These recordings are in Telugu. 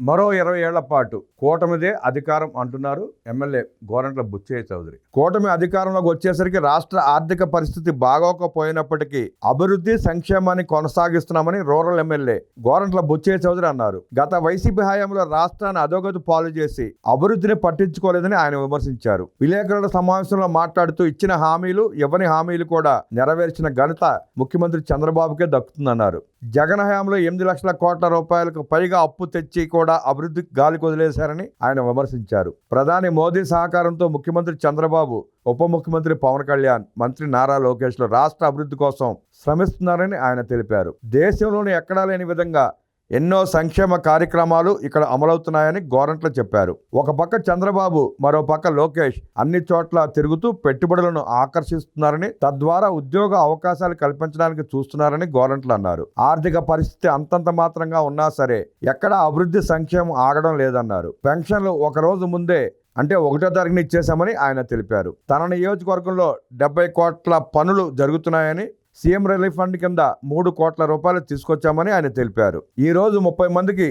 మరో 20 ఏళ్ల పాటు కూటమిదే అధికారం అంటున్నారు ఎమ్మెల్యే గోరంట్ల బుచ్చయ్య చౌదరి. కూటమి అధికారంలోకి వచ్చేసరికి రాష్ట్ర ఆర్థిక పరిస్థితి బాగోకపోయినప్పటికీ అభివృద్ధి సంక్షేమాన్ని కొనసాగిస్తున్నామని రూరల్ ఎమ్మెల్యే గోరంట్ల బుచ్చయ్య చౌదరి అన్నారు. గత వైసీపీ హయాంలో రాష్ట్రాన్ని అధోగతి పాలు చేసి అభివృద్ధిని పట్టించుకోలేదని ఆయన విమర్శించారు. విలేకరుల సమావేశంలో మాట్లాడుతూ ఇచ్చిన హామీలు ఇవ్వని హామీలు కూడా నెరవేర్చిన ఘనత ముఖ్యమంత్రి చంద్రబాబుకే దక్కుతుందన్నారు. జగన్ హయాంలో 8 లక్షల కోట్ల రూపాయలకు పైగా అప్పు తెచ్చి కూడా అభివృద్ధికి గాలి కొదిలేశారని ఆయన విమర్శించారు. ప్రధాని మోదీ సహకారంతో ముఖ్యమంత్రి చంద్రబాబు, ఉప ముఖ్యమంత్రి పవన్ కళ్యాణ్, మంత్రి నారా లోకేష్లు రాష్ట్ర అభివృద్ధి కోసం శ్రమిస్తున్నారని ఆయన తెలిపారు. దేశంలోని ఎక్కడా లేని విధంగా ఎన్నో సంక్షేమ కార్యక్రమాలు ఇక్కడ అమలవుతున్నాయని గోరంట్ల చెప్పారు. ఒక పక్క చంద్రబాబు, మరో పక్క లోకేష్ అన్ని చోట్ల తిరుగుతూ పెట్టుబడులను ఆకర్షిస్తున్నారని, తద్వారా ఉద్యోగ అవకాశాలు కల్పించడానికి చూస్తున్నారని గోరంట్ల అన్నారు. ఆర్థిక పరిస్థితి అంతంత మాత్రంగా ఉన్నా సరే ఎక్కడా అభివృద్ధి సంక్షేమం ఆగడం లేదన్నారు. పెన్షన్లు ఒక రోజు ముందే అంటే 1వ తారీఖున ఇచ్చేశామని ఆయన తెలిపారు. తన నియోజకవర్గంలో 70 కోట్ల పనులు జరుగుతున్నాయని, సీఎం రిలీఫ్ ఫండ్ కింద 3 కోట్ల రూపాయలు తీసుకొచ్చామని ఆయన తెలిపారు. ఈ రోజు 30 మందికి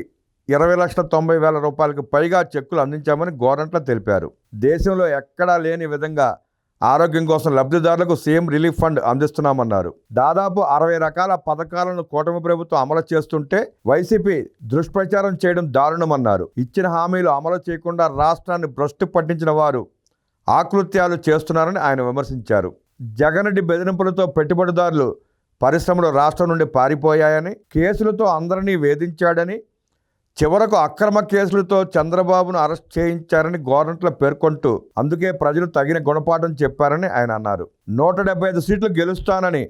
20,90,000 రూపాయలకు పైగా చెక్కులు అందించామని గోరంట్ల తెలిపారు. దేశంలో ఎక్కడా లేని విధంగా ఆరోగ్యం కోసం లబ్ధిదారులకు సీఎం రిలీఫ్ ఫండ్ అందిస్తున్నామన్నారు. దాదాపు 60 రకాల పథకాలను కూటమి ప్రభుత్వం అమలు చేస్తుంటే వైసీపీ దుష్ప్రచారం చేయడం దారుణమన్నారు. ఇచ్చిన హామీలు అమలు చేయకుండా రాష్ట్రాన్ని భ్రష్టు పట్టించిన వారు ఆకృత్యాలు చేస్తున్నారని ఆయన విమర్శించారు. జగన్ రెడ్డి బెదిరింపులతో పెట్టుబడిదారులు, పరిశ్రమలు రాష్ట్రం నుండి పారిపోయాయని, కేసులతో అందరినీ వేధించాడని, చివరకు అక్రమ కేసులతో చంద్రబాబును అరెస్ట్ చేయించారని గోరంట్ల పేర్కొంటూ అందుకే ప్రజలు తగిన గుణపాఠం చెప్పారని ఆయన అన్నారు. 175 సీట్లు గెలుస్తానని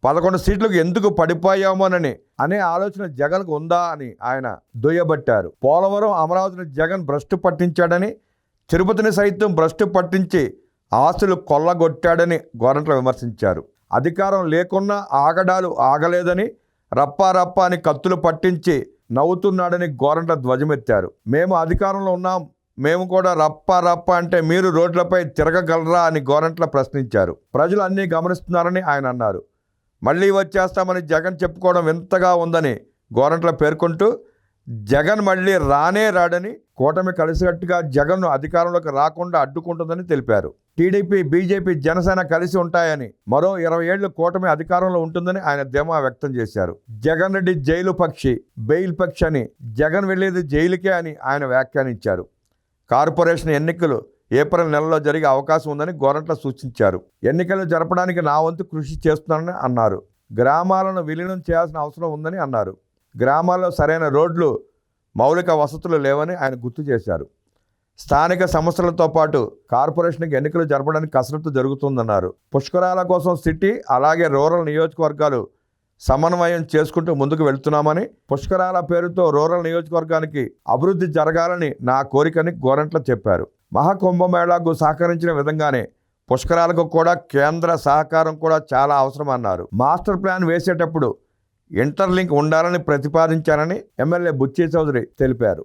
11 సీట్లకు ఎందుకు పడిపోయామోనని అనే ఆలోచన జగన్కు ఉందా అని ఆయన దుయ్యబట్టారు. పోలవరం, అమరావతిని జగన్ భ్రష్టు పట్టించాడని, తిరుపతిని సైతం భ్రష్టు పట్టించి ఆస్తులు కొల్లగొట్టాడని గోరంట్ల విమర్శించారు. అధికారం లేకున్నా ఆగడాలు ఆగలేదని, రప్పారప్ప అని కత్తులు పట్టించి నవ్వుతున్నాడని గోరంట్ల ధ్వజమెత్తారు. మేము అధికారంలో ఉన్నాం, మేము కూడా రప్ప అంటే మీరు రోడ్లపై తిరగగలరా అని గోరంట్ల ప్రశ్నించారు. ప్రజలు అన్నీ గమనిస్తున్నారని ఆయన అన్నారు. మళ్ళీ వచ్చేస్తామని జగన్ చెప్పుకోవడం వింతగా ఉందని గోరంట్ల పేర్కొంటూ జగన్ మళ్ళీ రానే రాడని, కూటమి కలిసికట్టుగా జగన్ను అధికారంలోకి రాకుండా అడ్డుకుంటుందని తెలిపారు. టీడీపీ, బీజేపీ, జనసేన కలిసి ఉంటాయని, మరో 20 ఏళ్లు కూటమి అధికారంలో ఉంటుందని ఆయన ధీమా వ్యక్తం చేశారు. జగన్ రెడ్డి జైలు పక్షి, బెయిల్ పక్షి అని, జగన్ వెళ్లేది జైలుకే అని ఆయన వ్యాఖ్యానించారు. కార్పొరేషన్ ఎన్నికలు ఏప్రిల్ నెలలో జరిగే అవకాశం ఉందని గోరంట్ల సూచించారు. ఎన్నికలు జరపడానికి నా వంతు కృషి చేస్తున్నానని అన్నారు. గ్రామాలను విలీనం చేయాల్సిన అవసరం ఉందని అన్నారు. గ్రామాల్లో సరైన రోడ్లు, మౌలిక వసతులు లేవని ఆయన గుర్తు చేశారు. స్థానిక సమస్యలతో పాటు కార్పొరేషన్కి ఎన్నికలు జరపడానికి కసరత్తు జరుగుతుందన్నారు. పుష్కరాల కోసం సిటీ అలాగే రూరల్ నియోజకవర్గాలు సమన్వయం చేసుకుంటూ ముందుకు వెళ్తున్నామని, పుష్కరాల పేరుతో రూరల్ నియోజకవర్గానికి అభివృద్ధి జరగాలని నా కోరికని గోరంట్ల చెప్పారు. మహాకుంభమేళాకు సహకరించిన విధంగానే పుష్కరాలకు కూడా కేంద్ర సహకారం కూడా చాలా అవసరం అన్నారు. మాస్టర్ ప్లాన్ వేసేటప్పుడు ఇంటర్లింక్ ఉండాలని ప్రతిపాదించారని ఎమ్మెల్యే బుచ్చయ్య చౌదరి తెలిపారు.